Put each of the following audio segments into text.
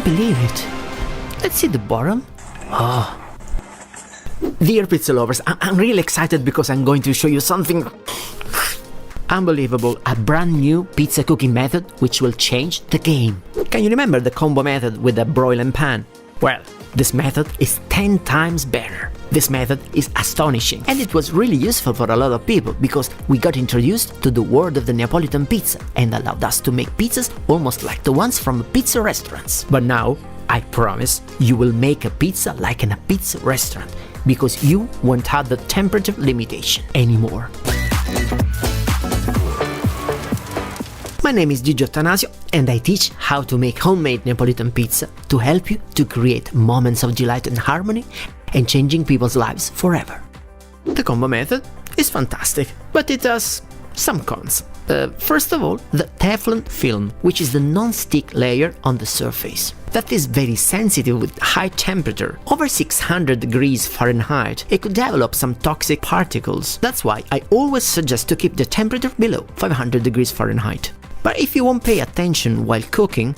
can't believe it. Let's see the bottom. Oh. Dear pizza lovers, I'm really excited because I'm going to show you something unbelievable, a brand new pizza cooking method which will change the game. Can you remember the combo method with the broil and pan? Well, this method is 10 times better. This method is astonishing, and it was really useful for a lot of people because we got introduced to the world of the Neapolitan pizza and allowed us to make pizzas almost like the ones from pizza restaurants. But now, I promise, you will make a pizza like in a pizza restaurant because you won't have the temperature limitation anymore. My name is Gigio and I teach how to make homemade Neapolitan pizza to help you to create moments of delight and harmony and changing people's lives forever. The combo method is fantastic, but it has some cons. First of all, the Teflon film, which is the non-stick layer on the surface. That is very sensitive with high temperature. Over 600 degrees Fahrenheit, it could develop some toxic particles. That's why I always suggest to keep the temperature below 500 degrees Fahrenheit. But if you won't pay attention while cooking,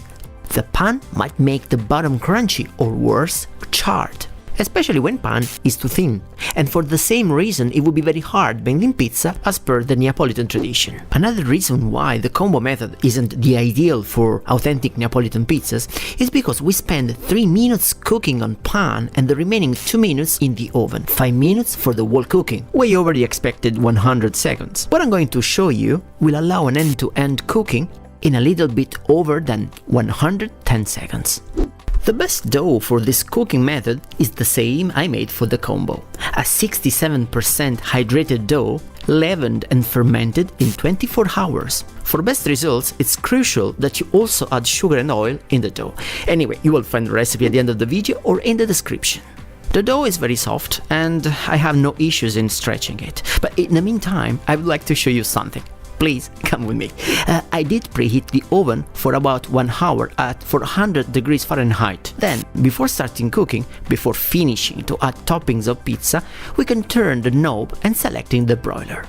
the pan might make the bottom crunchy or worse, charred. Especially when pan is too thin, and for the same reason it would be very hard bending pizza as per the Neapolitan tradition. Another reason why the combo method isn't the ideal for authentic Neapolitan pizzas is because we spend 3 minutes cooking on pan and the remaining 2 minutes in the oven, 5 minutes for the whole cooking, way over the expected 100 seconds. What I'm going to show you will allow an end-to-end cooking in a little bit over than 110 seconds. The best dough for this cooking method is the same I made for the combo. A 67% hydrated dough, leavened and fermented in 24 hours. For best results, it's crucial that you also add sugar and oil in the dough. Anyway, you will find the recipe at the end of the video or in the description. The dough is very soft and I have no issues in stretching it. But in the meantime, I would like to show you something. Please come with me. I did preheat the oven for about 1 hour at 400 degrees Fahrenheit. Then, before starting cooking, before finishing to add toppings of pizza, we can turn the knob and selecting the broiler.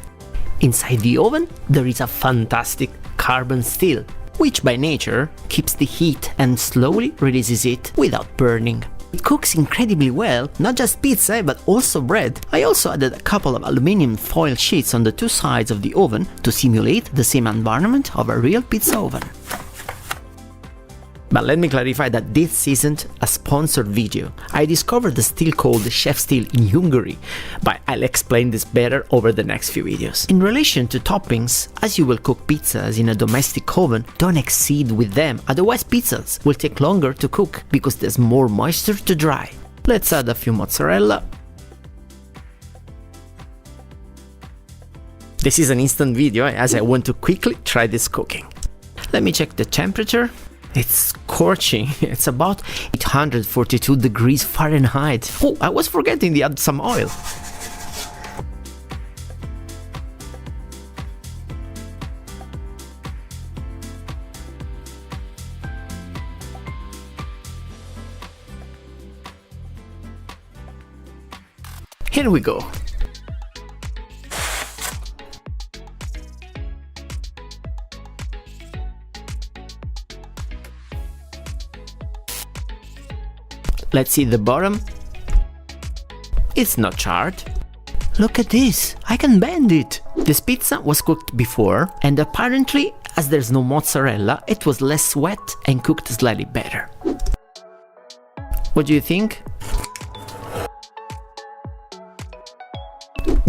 Inside the oven, there is a fantastic carbon steel, which by nature keeps the heat and slowly releases it without burning. It cooks incredibly well, not just pizza but also bread. I also added a couple of aluminium foil sheets on the 2 sides of the oven to simulate the same environment of a real pizza oven. But let me clarify that this isn't a sponsored video. I discovered the steel called Chef Steel in Hungary, but I'll explain this better over the next few videos. In relation to toppings, as you will cook pizzas in a domestic oven, don't exceed with them, otherwise pizzas will take longer to cook because there's more moisture to dry. Let's add a few mozzarella. This is an instant video as I want to quickly try this cooking. Let me check the temperature. It's scorching, it's about 842 degrees Fahrenheit. Oh, I was forgetting to add some oil. Here we go. Let's see the bottom. It's not charred. Look at this, I can bend it. This pizza was cooked before and apparently, as there's no mozzarella, it was less wet and cooked slightly better. What do you think?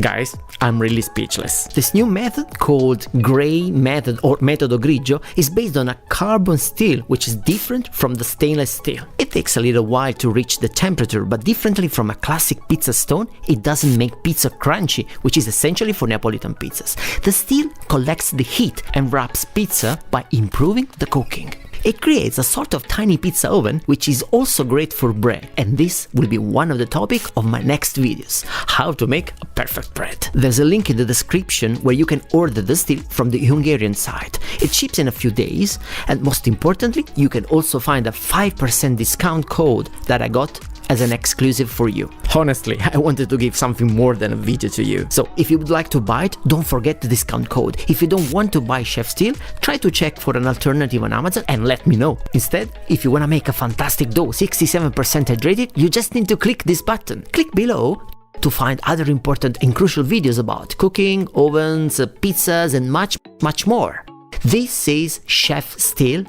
Guys, I'm really speechless. This new method called gray method or metodo grigio is based on a carbon steel which is different from the stainless steel. It takes a little while to reach the temperature, but differently from a classic pizza stone, it doesn't make pizza crunchy, which is essentially for Neapolitan pizzas. The steel collects the heat and wraps pizza by improving the cooking. It creates a sort of tiny pizza oven, which is also great for bread, and this will be one of the topics of my next videos, how to make a perfect bread. There's a link in the description where you can order the steel from the Hungarian site. It ships in a few days, and most importantly, you can also find a 5% discount code that I got as an exclusive for you. Honestly, I wanted to give something more than a video to you. So if you would like to buy it, don't forget the discount code. If you don't want to buy Chef Steel, try to check for an alternative on Amazon and let me know. Instead, if you want to make a fantastic dough, 67% hydrated, you just need to click this button. Click below to find other important and crucial videos about cooking, ovens, pizzas, and much, much more. This is Chef Steel,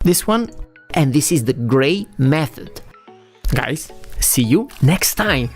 this one, and this is the gray method. Guys, see you next time!